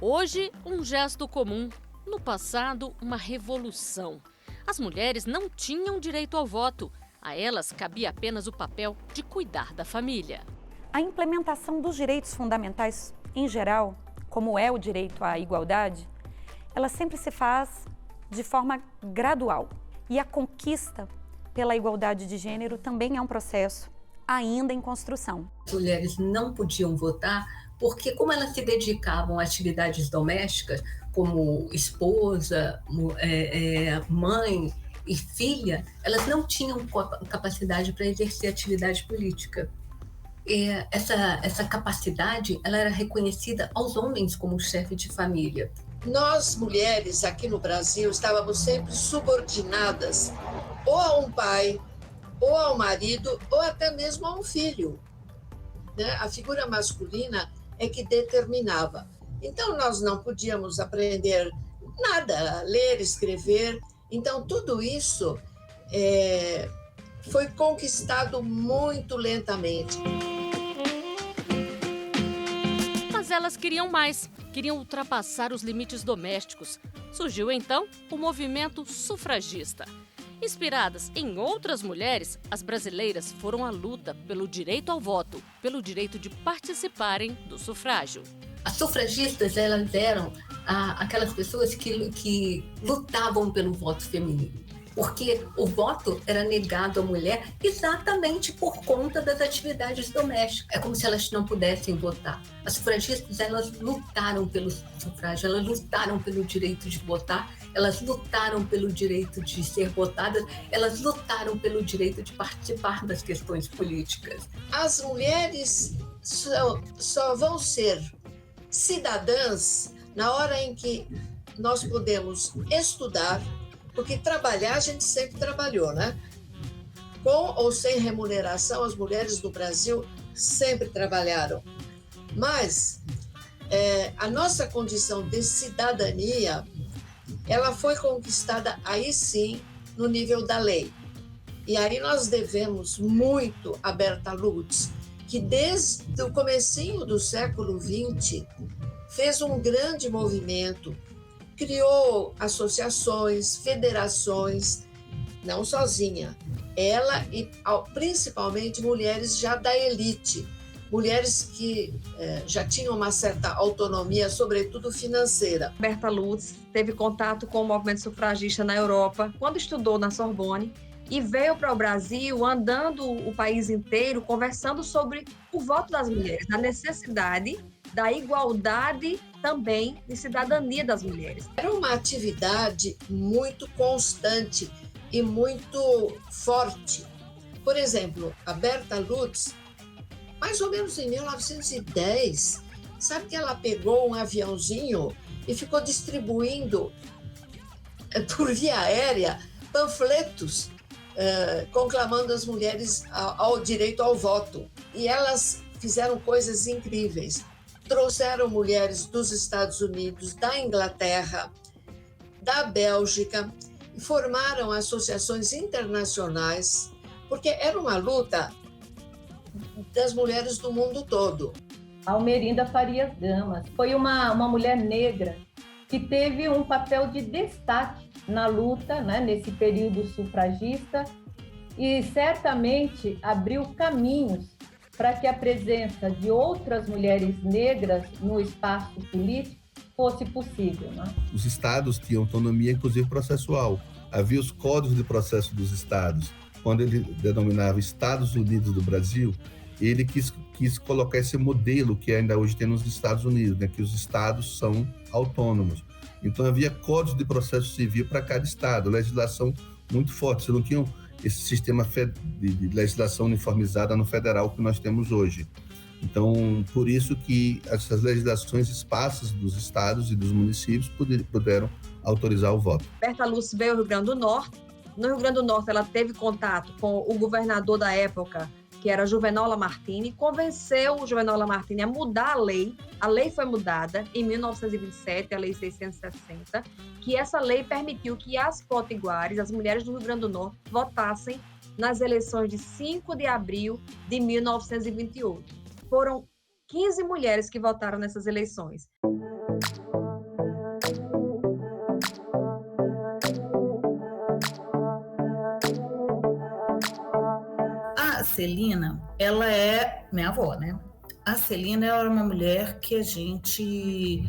Hoje, um gesto comum. No passado, uma revolução. As mulheres não tinham direito ao voto. A elas cabia apenas o papel de cuidar da família. A implementação dos direitos fundamentais, em geral, como é o direito à igualdade, ela sempre se faz de forma gradual. E a conquista pela igualdade de gênero também é um processo ainda em construção. As mulheres não podiam votar porque, como elas se dedicavam a atividades domésticas, como esposa, mãe e filha, elas não tinham capacidade para exercer atividade política. Essa capacidade ela era reconhecida aos homens como chefe de família. Nós, mulheres, aqui no Brasil, estávamos sempre subordinadas ou a um pai, ou ao marido, ou até mesmo a um filho. Né? A figura masculina é que determinava. Então, nós não podíamos aprender nada, ler, escrever. Então, tudo isso foi conquistado muito lentamente. Mas elas queriam mais, queriam ultrapassar os limites domésticos. Surgiu então o movimento sufragista. Inspiradas em outras mulheres, as brasileiras foram à luta pelo direito ao voto, pelo direito de participarem do sufrágio. As sufragistas elas eram aquelas pessoas que lutavam pelo voto feminino, porque o voto era negado à mulher exatamente por conta das atividades domésticas. É como se elas não pudessem votar. As sufragistas, elas lutaram pelo sufrágio, elas lutaram pelo direito de votar, elas lutaram pelo direito de ser votadas, elas lutaram pelo direito de participar das questões políticas. As mulheres só vão ser cidadãs na hora em que nós podemos estudar, porque trabalhar a gente sempre trabalhou, né? Com ou sem remuneração, as mulheres do Brasil sempre trabalharam. Mas a nossa condição de cidadania, ela foi conquistada aí sim no nível da lei. E aí nós devemos muito a Berta Lutz, que desde o comecinho do século XX fez um grande movimento, criou associações, federações, não sozinha. Ela e principalmente mulheres já da elite, mulheres que já tinham uma certa autonomia, sobretudo financeira. Berta Lutz teve contato com o movimento sufragista na Europa quando estudou na Sorbonne e veio para o Brasil andando o país inteiro conversando sobre o voto das mulheres, a necessidade da igualdade também de cidadania das mulheres. Era uma atividade muito constante e muito forte. Por exemplo, a Berta Lutz, mais ou menos em 1910, sabe que ela pegou um aviãozinho e ficou distribuindo por via aérea panfletos conclamando as mulheres ao direito ao voto. E elas fizeram coisas incríveis. Trouxeram mulheres dos Estados Unidos, da Inglaterra, da Bélgica, e formaram associações internacionais, porque era uma luta das mulheres do mundo todo. Almerinda Farias Gama foi uma mulher negra que teve um papel de destaque na luta, né, nesse período sufragista, e certamente abriu caminhos para que a presença de outras mulheres negras no espaço político fosse possível. Né? Os estados tinham autonomia, inclusive processual. Havia os códigos de processo dos estados. Quando ele denominava Estados Unidos do Brasil, ele quis colocar esse modelo que ainda hoje tem nos Estados Unidos, né, que os estados são autônomos. Então havia códigos de processo civil para cada estado, legislação muito forte. Você não tinha esse sistema de legislação uniformizada no federal que nós temos hoje. Então, por isso que essas legislações esparsas dos estados e dos municípios puderam autorizar o voto. Berta Lutz veio ao Rio Grande do Norte. No Rio Grande do Norte, ela teve contato com o governador da época, que era Juvenal Lamartine, convenceu o Juvenal Lamartine a mudar a lei. A lei foi mudada em 1927, a Lei 660, que essa lei permitiu que as potiguares, as mulheres do Rio Grande do Norte, votassem nas eleições de 5 de abril de 1928. Foram 15 mulheres que votaram nessas eleições. A Celina, ela é minha avó, né? A Celina era uma mulher que a gente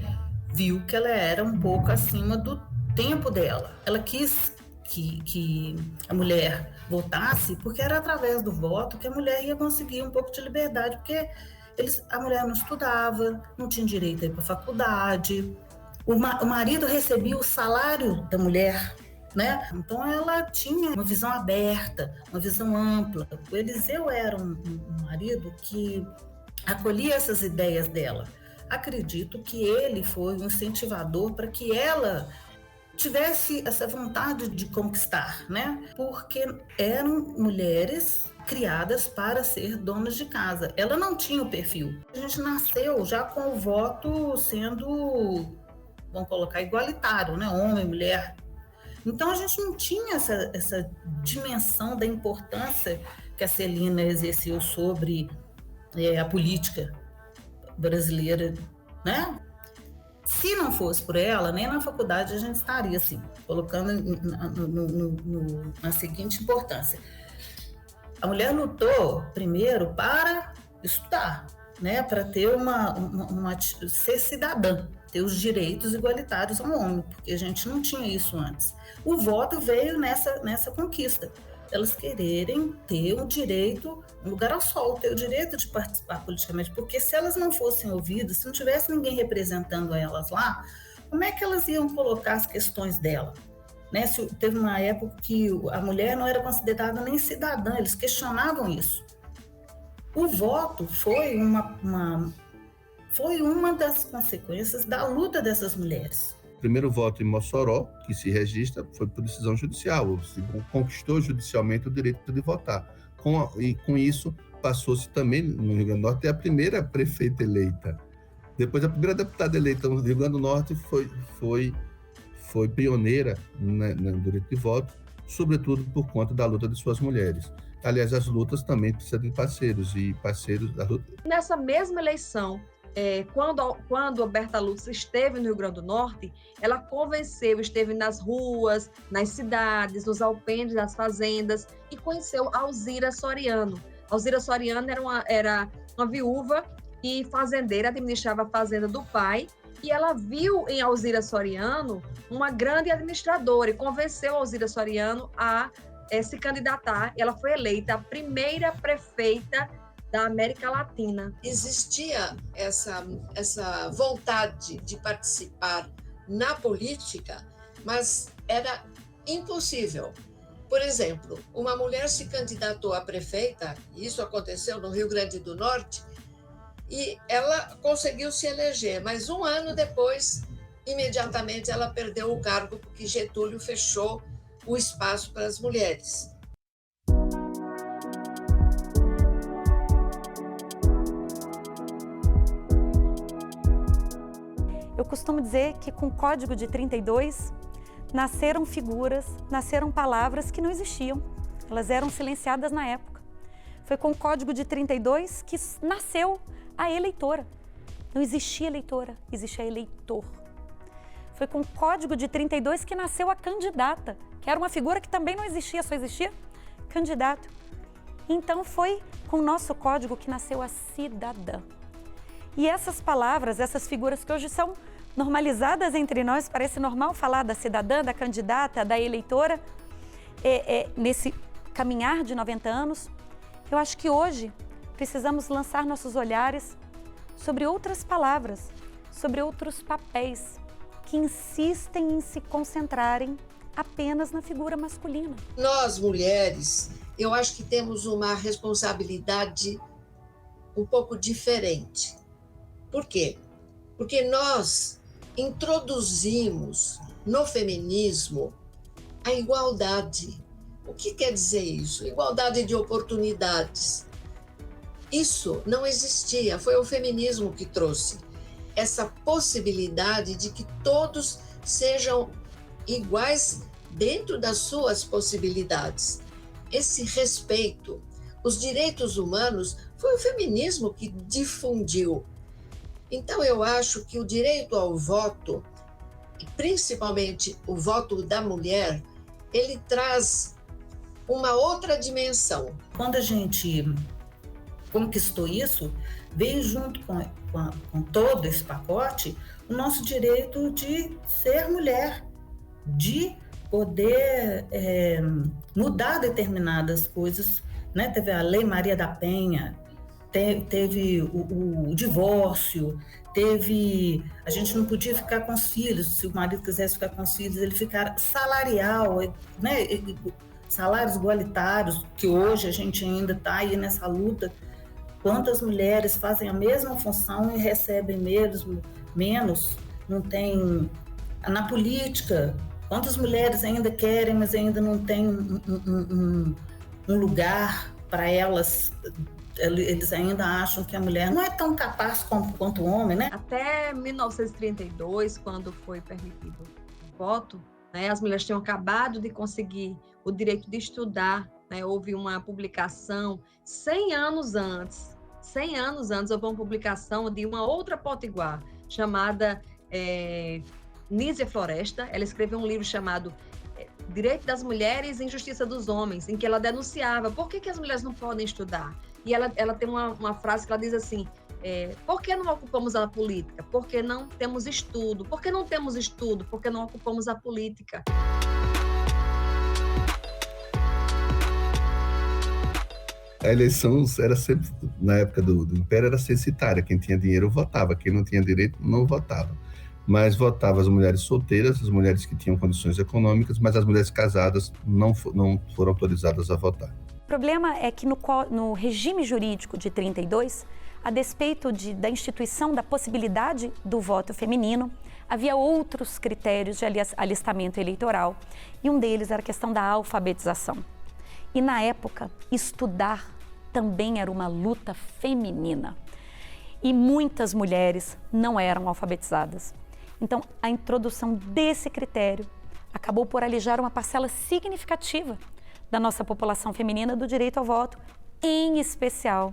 viu que ela era um pouco acima do tempo dela. Ela quis que a mulher votasse porque era através do voto que a mulher ia conseguir um pouco de liberdade, porque a mulher não estudava, não tinha direito a ir para a faculdade, o marido recebia o salário da mulher, né? Então ela tinha uma visão aberta, uma visão ampla. O Eliseu era um marido que acolhia essas ideias dela. Acredito que ele foi um incentivador para que ela tivesse essa vontade de conquistar, né? Porque eram mulheres criadas para ser donas de casa. Ela não tinha o perfil. A gente nasceu já com o voto sendo, vamos colocar, igualitário, né? Homem, mulher. Então a gente não tinha essa dimensão da importância que a Celina exerceu sobre a política brasileira, né? Se não fosse por ela, nem na faculdade a gente estaria assim, colocando na seguinte importância. A mulher lutou primeiro para estudar, né? Para ter ser cidadã, ter os direitos igualitários ao homem, porque a gente não tinha isso antes. O voto veio nessa conquista. Elas quererem ter o direito, um lugar ao sol, ter o direito de participar politicamente, porque se elas não fossem ouvidas, se não tivesse ninguém representando elas lá, como é que elas iam colocar as questões dela? Né? Teve uma época que a mulher não era considerada nem cidadã, eles questionavam isso. O voto foi uma das consequências da luta dessas mulheres. O primeiro voto em Mossoró, que se registra, foi por decisão judicial. Se conquistou judicialmente o direito de votar. E com isso, passou-se também, no Rio Grande do Norte, a primeira prefeita eleita. Depois, a primeira deputada eleita no Rio Grande do Norte foi pioneira no direito de voto, sobretudo por conta da luta de suas mulheres. Aliás, as lutas também precisam de parceiros da luta. Nessa mesma eleição, quando a Berta Lutz esteve no Rio Grande do Norte, ela convenceu, esteve nas ruas, nas cidades, nos alpendres das fazendas e conheceu Alzira Soriano. Alzira Soriano era uma viúva e fazendeira, administrava a fazenda do pai, e ela viu em Alzira Soriano uma grande administradora e convenceu Alzira Soriano a se candidatar. Ela foi eleita a primeira prefeita da América Latina. Existia essa vontade de participar na política, mas era impossível. Por exemplo, uma mulher se candidatou a prefeita, isso aconteceu no Rio Grande do Norte, e ela conseguiu se eleger, mas um ano depois, imediatamente ela perdeu o cargo, porque Getúlio fechou o espaço para as mulheres. Eu costumo dizer que com o Código de 32 nasceram figuras, nasceram palavras que não existiam. Elas eram silenciadas na época. Foi com o Código de 32 que nasceu a eleitora. Não existia eleitora, existia eleitor. Foi com o Código de 32 que nasceu a candidata, que era uma figura que também não existia, só existia candidato. Então foi com o nosso código que nasceu a cidadã. E essas palavras, essas figuras que hoje são normalizadas entre nós, parece normal falar da cidadã, da candidata, da eleitora, nesse caminhar de 90 anos, eu acho que hoje precisamos lançar nossos olhares sobre outras palavras, sobre outros papéis que insistem em se concentrarem apenas na figura masculina. Nós, mulheres, eu acho que temos uma responsabilidade um pouco diferente. Por quê? Porque nós introduzimos no feminismo a igualdade. O que quer dizer isso? Igualdade de oportunidades. Isso não existia, foi o feminismo que trouxe essa possibilidade de que todos sejam iguais dentro das suas possibilidades. Esse respeito, os direitos humanos, foi o feminismo que difundiu Então, eu acho que o direito ao voto, principalmente o voto da mulher, ele traz uma outra dimensão. Quando a gente conquistou isso, veio junto com todo esse pacote o nosso direito de ser mulher, de poder mudar determinadas coisas, né? Teve a Lei Maria da Penha, teve o divórcio, a gente não podia ficar com os filhos, se o marido quisesse ficar com os filhos, ele ficar salarial, né? Salários igualitários, que hoje a gente ainda está aí nessa luta. Quantas mulheres fazem a mesma função e recebem menos? Não tem. Na política, quantas mulheres ainda querem, mas ainda não tem um lugar para elas? Eles ainda acham que a mulher não é tão capaz quanto o homem, né? Até 1932, quando foi permitido o voto, né, as mulheres tinham acabado de conseguir o direito de estudar, né? Houve uma publicação 100 anos antes, houve uma publicação de uma outra potiguar, chamada Nízia Floresta. Ela escreveu um livro chamado Direito das Mulheres e Injustiça dos Homens, em que ela denunciava por que as mulheres não podem estudar. E ela tem uma frase que ela diz assim: por que não ocupamos a política? Porque não temos estudo. Por que não temos estudo? Porque não ocupamos a política. A eleição era sempre, na época do Império, era censitária. Quem tinha dinheiro votava, quem não tinha direito não votava. Mas votava as mulheres solteiras, as mulheres que tinham condições econômicas, mas as mulheres casadas não foram autorizadas a votar. O problema é que no regime jurídico de 32, a despeito da instituição da possibilidade do voto feminino, havia outros critérios de alistamento eleitoral, e um deles era a questão da alfabetização. E na época, estudar também era uma luta feminina. E muitas mulheres não eram alfabetizadas. Então, a introdução desse critério acabou por alijar uma parcela significativa da nossa população feminina do direito ao voto, em especial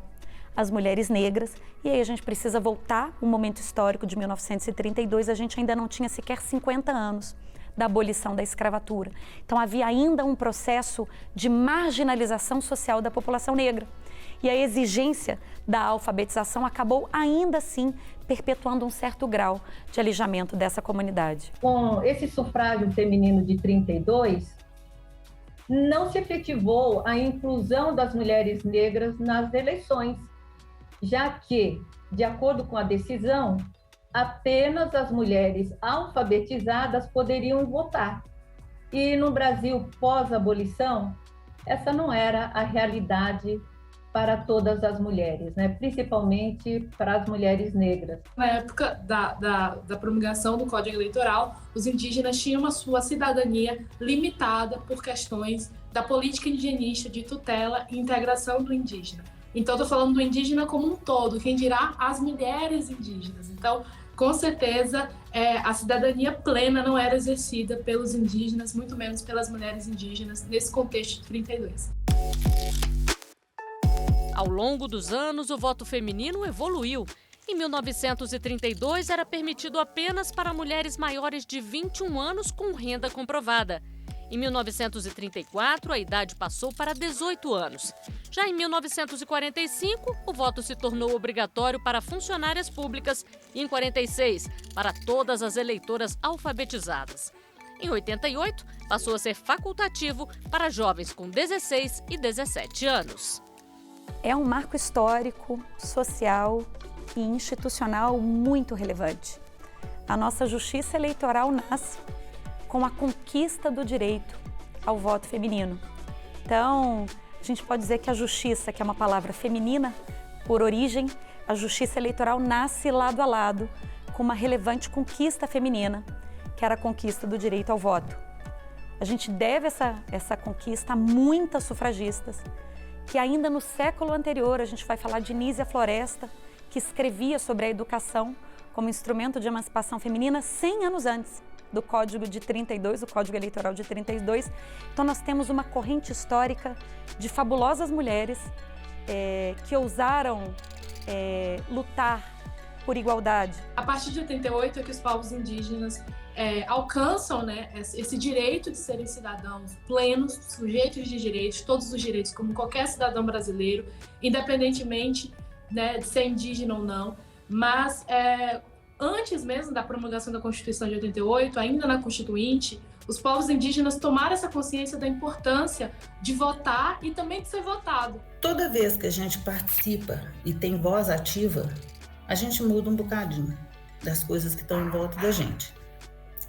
as mulheres negras. E aí a gente precisa voltar ao momento histórico de 1932, a gente ainda não tinha sequer 50 anos da abolição da escravatura. Então havia ainda um processo de marginalização social da população negra. E a exigência da alfabetização acabou ainda assim perpetuando um certo grau de alijamento dessa comunidade. Com esse sufrágio feminino de 32, não se efetivou a inclusão das mulheres negras nas eleições, já que, de acordo com a decisão, apenas as mulheres alfabetizadas poderiam votar. E no Brasil pós-abolição, essa não era a realidade para todas as mulheres, né? Principalmente para as mulheres negras. Na época da promulgação do Código Eleitoral, os indígenas tinham a sua cidadania limitada por questões da política indigenista de tutela e integração do indígena. Então, estou falando do indígena como um todo, quem dirá as mulheres indígenas. Então, com certeza, a cidadania plena não era exercida pelos indígenas, muito menos pelas mulheres indígenas, nesse contexto de 32. Ao longo dos anos, o voto feminino evoluiu. Em 1932, era permitido apenas para mulheres maiores de 21 anos com renda comprovada. Em 1934, a idade passou para 18 anos. Já em 1945, o voto se tornou obrigatório para funcionárias públicas e, em 46, para todas as eleitoras alfabetizadas. Em 88, passou a ser facultativo para jovens com 16 e 17 anos. É um marco histórico, social e institucional muito relevante. A nossa justiça eleitoral nasce com a conquista do direito ao voto feminino. Então, a gente pode dizer que a justiça, que é uma palavra feminina por origem, a justiça eleitoral nasce lado a lado com uma relevante conquista feminina, que era a conquista do direito ao voto. A gente deve essa conquista a muitas sufragistas, que ainda no século anterior, a gente vai falar de Nízia Floresta, que escrevia sobre a educação como instrumento de emancipação feminina 100 anos antes do Código de 32, o Código Eleitoral de 32. Então nós temos uma corrente histórica de fabulosas mulheres que ousaram lutar por igualdade. A partir de 88 é que os povos indígenas alcançam, né, esse direito de serem cidadãos plenos, sujeitos de direitos, todos os direitos, como qualquer cidadão brasileiro, independentemente, né, de ser indígena ou não. Mas antes mesmo da promulgação da Constituição de 88, ainda na Constituinte, os povos indígenas tomaram essa consciência da importância de votar e também de ser votado. Toda vez que a gente participa e tem voz ativa, a gente muda um bocadinho das coisas que estão em volta da gente.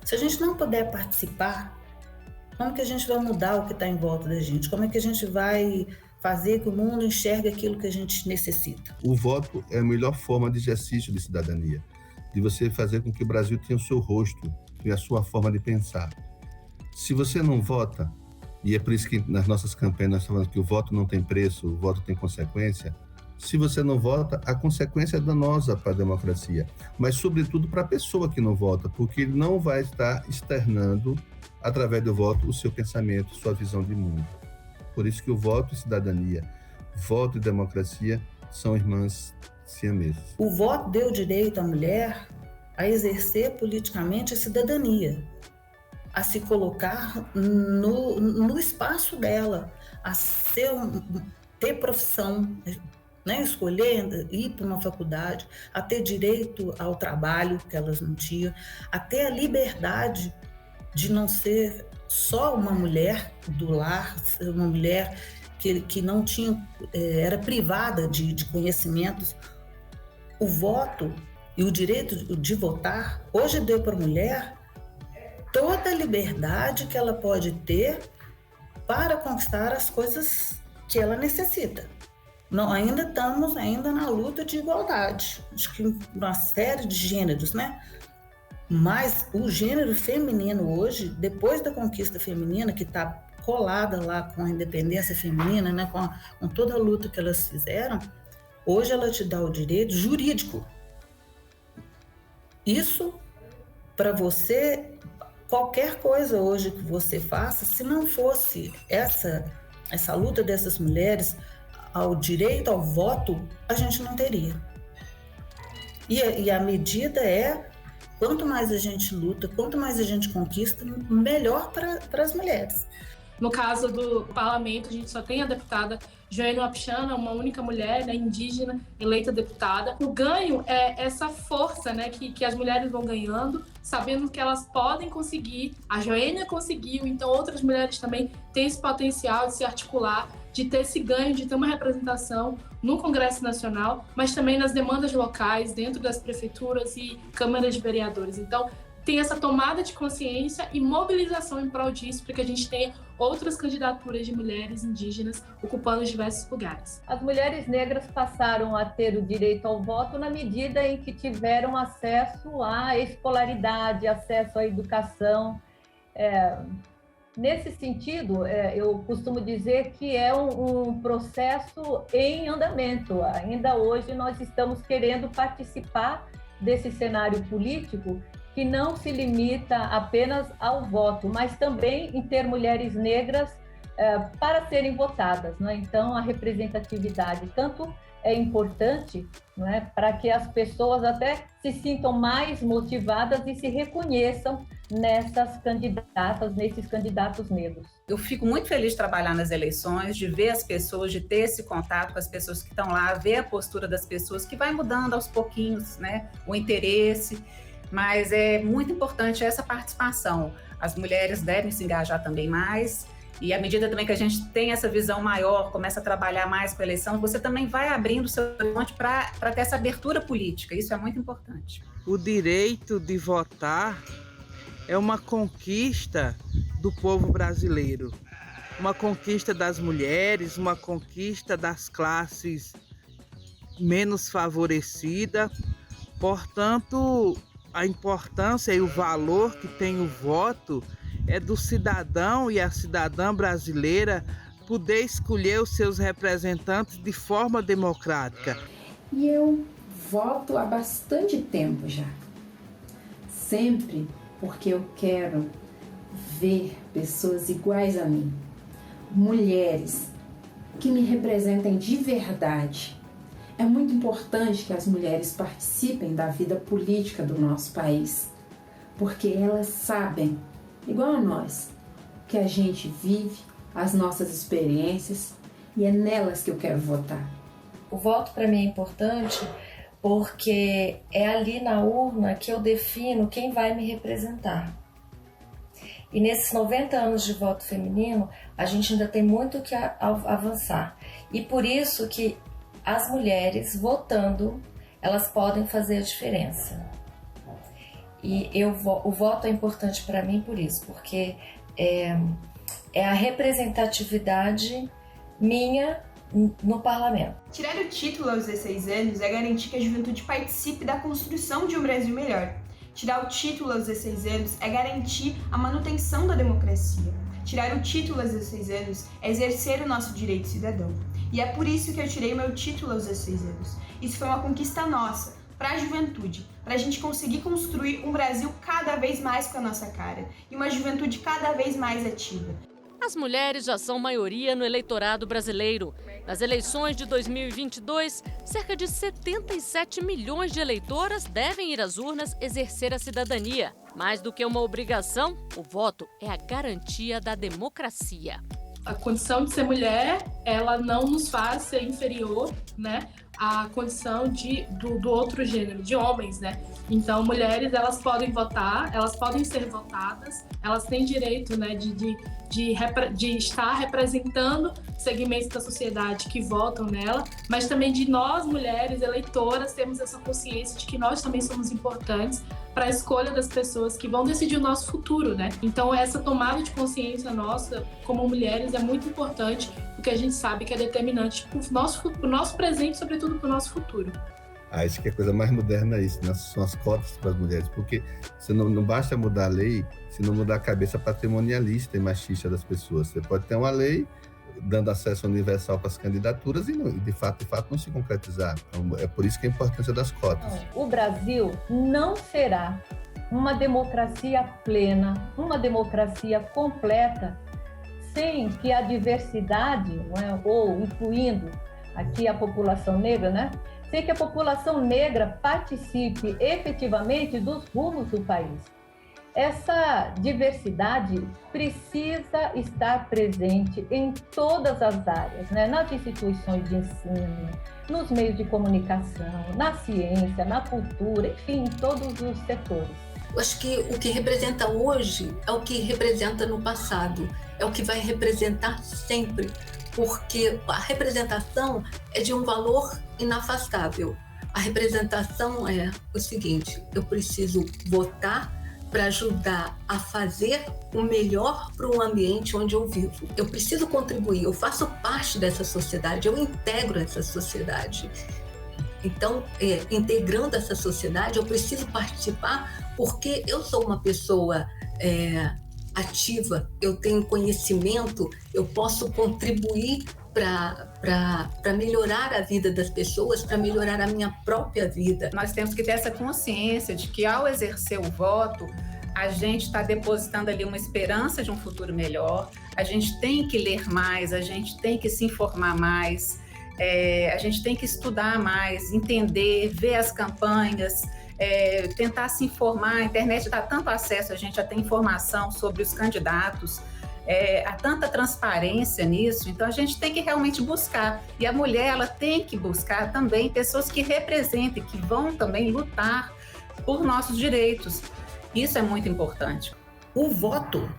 Se a gente não puder participar, como que a gente vai mudar o que está em volta da gente? Como é que a gente vai fazer que o mundo enxergue aquilo que a gente necessita? O voto é a melhor forma de exercício de cidadania, de você fazer com que o Brasil tenha o seu rosto e a sua forma de pensar. Se você não vota, e é por isso que nas nossas campanhas nós falamos que o voto não tem preço, o voto tem consequência, se você não vota, a consequência é danosa para a democracia, mas sobretudo para a pessoa que não vota, porque ele não vai estar externando, através do voto, o seu pensamento, sua visão de mundo. Por isso que o voto e cidadania, voto e democracia são irmãs siamesas. O voto deu direito à mulher a exercer politicamente a cidadania, a se colocar no espaço dela, a ter profissão, né? Escolher ir para uma faculdade, a ter direito ao trabalho que elas não tinham, a ter a liberdade de não ser só uma mulher do lar, uma mulher que não tinha, era privada de conhecimentos. O voto e o direito de votar hoje deu para a mulher toda a liberdade que ela pode ter para conquistar as coisas que ela necessita. Não, ainda estamos na luta de igualdade, acho que uma série de gêneros, né? Mas o gênero feminino hoje, depois da conquista feminina, que está colada lá com a independência feminina, né? Com toda a luta que elas fizeram, hoje ela te dá o direito jurídico. Isso, para você, qualquer coisa hoje que você faça, se não fosse essa luta dessas mulheres ao direito ao voto, a gente não teria. E a medida é, quanto mais a gente luta, quanto mais a gente conquista, melhor para as mulheres. No caso do parlamento, a gente só tem a deputada Joênia Wapichana, uma única mulher, né, indígena, eleita deputada. O ganho é essa força, né, que as mulheres vão ganhando, sabendo que elas podem conseguir. A Joênia conseguiu, então outras mulheres também têm esse potencial de se articular, de ter esse ganho, de ter uma representação no Congresso Nacional, mas também nas demandas locais, dentro das prefeituras e câmaras de vereadores. Então, tem essa tomada de consciência e mobilização em prol disso, para que a gente tenha outras candidaturas de mulheres indígenas ocupando diversos lugares. As mulheres negras passaram a ter o direito ao voto na medida em que tiveram acesso à escolaridade, acesso à educação. Nesse sentido, eu costumo dizer que é um processo em andamento. Ainda hoje nós estamos querendo participar desse cenário político que não se limita apenas ao voto, mas também em ter mulheres negras para serem votadas, né? Então, a representatividade tanto é importante, né, para que as pessoas até se sintam mais motivadas e se reconheçam nessas candidatas, nesses candidatos negros. Eu fico muito feliz de trabalhar nas eleições, de ver as pessoas, de ter esse contato com as pessoas que estão lá, ver a postura das pessoas, que vai mudando aos pouquinhos, né, o interesse. Mas é muito importante essa participação. As mulheres devem se engajar também mais, e à medida também que a gente tem essa visão maior, começa a trabalhar mais com a eleição, você também vai abrindo o seu horizonte para ter essa abertura política. Isso é muito importante. O direito de votar é uma conquista do povo brasileiro, uma conquista das mulheres, uma conquista das classes menos favorecidas. Portanto, a importância e o valor que tem o voto é do cidadão e a cidadã brasileira poder escolher os seus representantes de forma democrática. E eu voto há bastante tempo já. Sempre porque eu quero ver pessoas iguais a mim, mulheres que me representem de verdade. É muito importante que as mulheres participem da vida política do nosso país, porque elas sabem, igual a nós, que a gente vive, as nossas experiências, e é nelas que eu quero votar. O voto para mim é importante porque é ali na urna que eu defino quem vai me representar. E nesses 90 anos de voto feminino, a gente ainda tem muito que avançar. E por isso que as mulheres votando, elas podem fazer a diferença. E o voto é importante para mim por isso, porque é a representatividade minha no parlamento. Tirar o título aos 16 anos é garantir que a juventude participe da construção de um Brasil melhor. Tirar o título aos 16 anos é garantir a manutenção da democracia. Tirar o título aos 16 anos é exercer o nosso direito cidadão. E é por isso que eu tirei o meu título aos 16 anos. Isso foi uma conquista nossa, para a juventude, para a gente conseguir construir um Brasil cada vez mais com a nossa cara e uma juventude cada vez mais ativa. As mulheres já são maioria no eleitorado brasileiro. Nas eleições de 2022, cerca de 77 milhões de eleitoras devem ir às urnas exercer a cidadania. Mais do que uma obrigação, o voto é a garantia da democracia. A condição de ser mulher, ela não nos faz ser inferior, né, à condição do outro gênero, de homens, né? Então, mulheres, elas podem votar, elas podem ser votadas, elas têm direito, né, de estar representando segmentos da sociedade que votam nela, mas também de nós, mulheres eleitoras, termos essa consciência de que nós também somos importantes para a escolha das pessoas que vão decidir o nosso futuro, né? Então, essa tomada de consciência nossa, como mulheres, é muito importante, porque a gente sabe que é determinante para o nosso presente, sobretudo para o nosso futuro. Isso que é a coisa mais moderna, isso, né? São as cotas para as mulheres, porque você não basta mudar a lei se não mudar a cabeça patrimonialista e machista das pessoas. Você pode ter uma lei dando acesso universal para as candidaturas e de fato não se concretizar. Então, é por isso que a importância das cotas. O Brasil não será uma democracia plena, uma democracia completa, sem que a diversidade, né, ou incluindo aqui a população negra, né, sem que a população negra participe efetivamente dos rumos do país. Essa diversidade precisa estar presente em todas as áreas, né? Nas instituições de ensino, nos meios de comunicação, na ciência, na cultura, enfim, em todos os setores. Eu acho que o que representa hoje é o que representa no passado, é o que vai representar sempre, porque a representação é de um valor inafastável. A representação é o seguinte: eu preciso votar para ajudar a fazer o melhor para o ambiente onde eu vivo. Eu preciso contribuir, eu faço parte dessa sociedade, eu integro essa sociedade. Então, integrando essa sociedade, eu preciso participar porque eu sou uma pessoa ativa, eu tenho conhecimento, eu posso contribuir para melhorar a vida das pessoas, para melhorar a minha própria vida. Nós temos que ter essa consciência de que, ao exercer o voto, a gente está depositando ali uma esperança de um futuro melhor, a gente tem que ler mais, a gente tem que se informar mais, a gente tem que estudar mais, entender, ver as campanhas, tentar se informar. A internet dá tanto acesso a gente a ter informação sobre os candidatos, há tanta transparência nisso, então a gente tem que realmente buscar. E a mulher, ela tem que buscar também pessoas que representem, que vão também lutar por nossos direitos. Isso é muito importante. O voto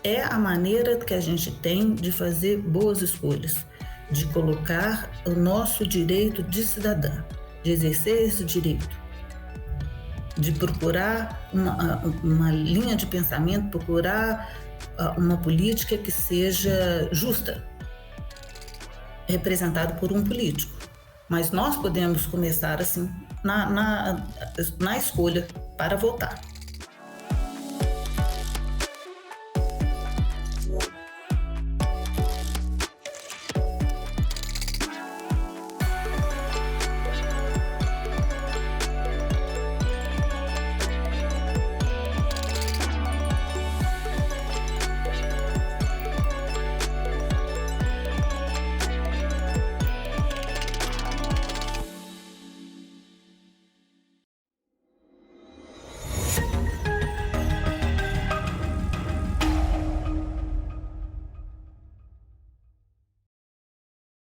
é a maneira que a gente tem de fazer boas escolhas, de colocar o nosso direito de cidadã, de exercer esse direito, de procurar uma linha de pensamento, procurar uma política que seja justa, representada por um político. Mas nós podemos começar assim na escolha para votar.